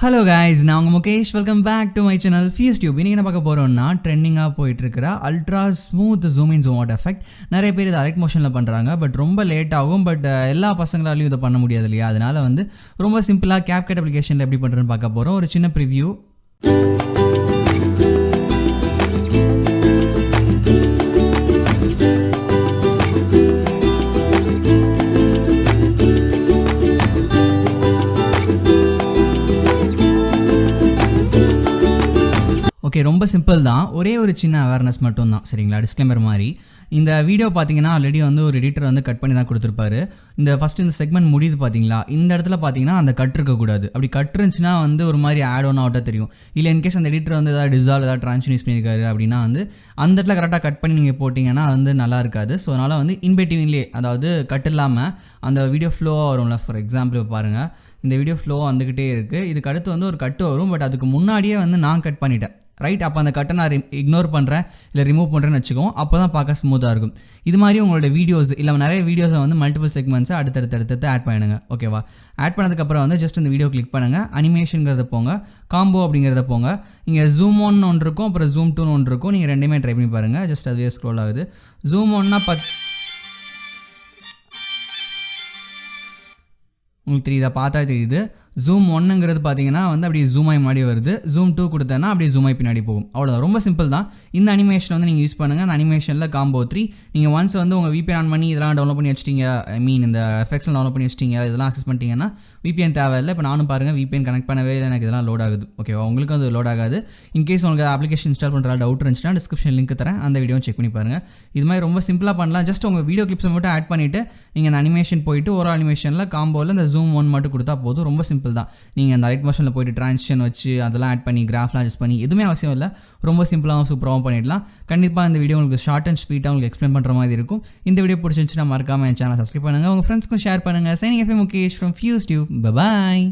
Hello guys, நான் உங்க Mukesh. Welcome back to my channel FuseTube. இன்னைக்கு என்ன பார்க்க போறோம்னா ட்ரெண்டிங்கா போயிட்டு இருக்கிற ultra smooth zoom in zoom out effect. நிறைய பேர் இதை அலைட் மோஷன்ல பண்றாங்க, பட் ரொம்ப லேட் ஆகும். பட் எல்லா பசங்களாலையும் இதை பண்ண முடியாது இல்லையா? அதனால ரொம்ப சிம்பிளா Capcut அப்ளிகேஷன்ல எப்படி பண்றதுன்னு பார்க்க போறோம். ஒரு சின்ன ப்ரிவ்யூ. ஓகே, ரொம்ப சிம்பிள் தான். ஒரே ஒரு சின்ன அவேர்னஸ் மட்டும் தான், சரிங்களா? டிஸ்க்ளைமர் மாதிரி. இந்த வீடியோ பார்த்தீங்கன்னா ஆல்ரெடி ஒரு எடிட்டர் கட் பண்ணி தான் கொடுத்துருப்பாரு. ஃபஸ்ட்டு இந்த செக்மெண்ட் முடியுது பார்த்தீங்களா? இந்த இடத்துல பார்த்தீங்கன்னா அந்த கட் இருக்கக்கூடாது. அப்படி கட் இருந்துச்சுன்னா ஒரு மாதிரி ஆட் ஒன் அவுட்டாக தெரியும். இல்லை இன்கேஸ் அந்த எடிட்டர் ஏதாவது டிசால்வ் ஏதாவது ட்ரான்ஸ்ஃபர் பண்ணியிருக்காரு அப்படின்னா அந்த இடத்துல கரெக்டாக கட் பண்ணி நீங்கள் போட்டிங்கன்னா நல்லா இருக்காது. ஸோ அதனால் இன்பிட்வீன்லேயே, அதாவது கட் இல்லாமல் அந்த வீடியோ ஃப்ளோவாக வரும்ல. ஃபார் எக்ஸாம்பிள் பாருங்கள், இந்த வீடியோ ஃப்ளோ வந்துக்கிட்டே இருக்குது. இதுக்கு அடுத்து ஒரு கட்டு வரும். பட் அதுக்கு முன்னாடியே நான் கட் பண்ணிட்டேன், ரைட்? அப்போ அந்த கட்டை நான் இக்னோர் பண்ணுறேன் இல்லை ரிமூவ் பண்ணுறேன்னு வச்சுக்கோம். அப்போ தான் பார்க்க ஸ்மூத்தாக இருக்கும். இது மாதிரி உங்களோட வீடியோஸ் இல்லை நிறைய வீடியோஸை மல்டிபிள் செக்மெண்ட்ஸை அடுத்தடுத்து ஆட் பண்ணுங்க. ஓகேவா? ஆட் பண்ணதுக்கப்புறம் ஜஸ்ட் இந்த வீடியோ கிளிக் பண்ணுங்கள். அனிமேஷனுங்கிறத போங்க, காம்போ அப்படிங்கிறத போங்க. இங்கே ஜூம் ஒன்று இருக்கும், அப்புறம் ஜூம் டூன்னு ஒன்று இருக்கும். நீங்கள் ரெண்டுமே ட்ரை பண்ணி பாருங்கள். ஜஸ்ட் அதுவே ஸ்க்ரோல் ஆகுது. ஜூம் ஒன்னா உங்களுக்கு தெரியுதா? பார்த்தா தெரியுது. ஜூம் ஒன்னுங்கிறது பார்த்தீங்கன்னா அப்படியே ஜூம் ஆகி முன்னாடி வருது. ஜூம் டூ கொடுத்தேன்னா அப்படியே ஜூம் ஆகி பின்னாடி போகும். அவ்வளோதான், ரொம்ப சிம்பிள் தான். இந்த அனிமேஷன் நீங்கள் யூஸ் பண்ணுங்கள். அந்த அனிமேஷனில் காம்போ 3 நீங்கள் ஒன்ஸ் உங்கள் VPN ஆன் பண்ணி இதெல்லாம் டவுன்லோட் பண்ணி வச்சிட்டீங்க, இந்த எஃபெக்ட்ஸ்லாம் டவுன்லோட் பண்ணி வச்சிட்டீங்க, இதெல்லாம் அக்சஸ் பண்ணிட்டீங்கன்னா VPN தேவையில்லை. இப்போ நானும் பாருங்கள், VPN கனெக்ட் பண்ணவே இல்லை, எனக்கு இதெல்லாம் லோட் ஆகுது. ஓகேவா? உங்களுக்கு அது லோட் ஆகாது. இன்கேஸ் உங்களுக்கு அப்ளிகேஷன் இன்ஸ்டால் பண்ணுற டவுட் இருந்துச்சுன்னா டிஸ்கிரிப்ஷன் லிங்க் தரேன், அந்த வீடியோ செக் பண்ணி பாருங்கள். இது மாதிரி ரொம்ப சிம்பிளாக பண்ணலாம். ஜஸ்ட் உங்கள் வீடியோ கிளிப்ஸை மட்டும் ஆட் பண்ணிவிட்டு நீங்கள் அந்த அனிமேஷன் போயிட்டு ஒரு அனிமேஷனில் காம்போவில் இந்த ஜூம் ஒன் மட்டும் கொடுத்தா போதும். ரொம்ப சிம்பிள் தான். நீங்கள் அந்த லைட் மோஷனில் போய்ட்டு ட்ரான்சிஷன் வச்சு அதெல்லாம் ஆட் பண்ணி கிராஃப்லாம் அட்ஜஸ்ட் பண்ணி எதுவுமே அவசியம் இல்லை. ரொம்ப சிம்பிளாகவும் சூப்பராகவும் பண்ணிடலாம். கண்டிப்பாக இந்த வீடியோ உங்களுக்கு ஷார்ட் அண்ட் ஸ்வீட்டாக உங்களுக்கு எக்ஸ்பிளைன் பண்ணுற மாதிரி இருக்கும். இந்த வீடியோ பிடிச்சிருந்துச்சுன்னா மறக்காமல் என் சேனல் சப்ஸ்கிரைப் பண்ணுங்கள், உங்கள் ஃப்ரெண்ட்ஸ்க்கும் ஷேர் பண்ணுங்கள். Signing F Mukesh from FuseTube. Bye bye.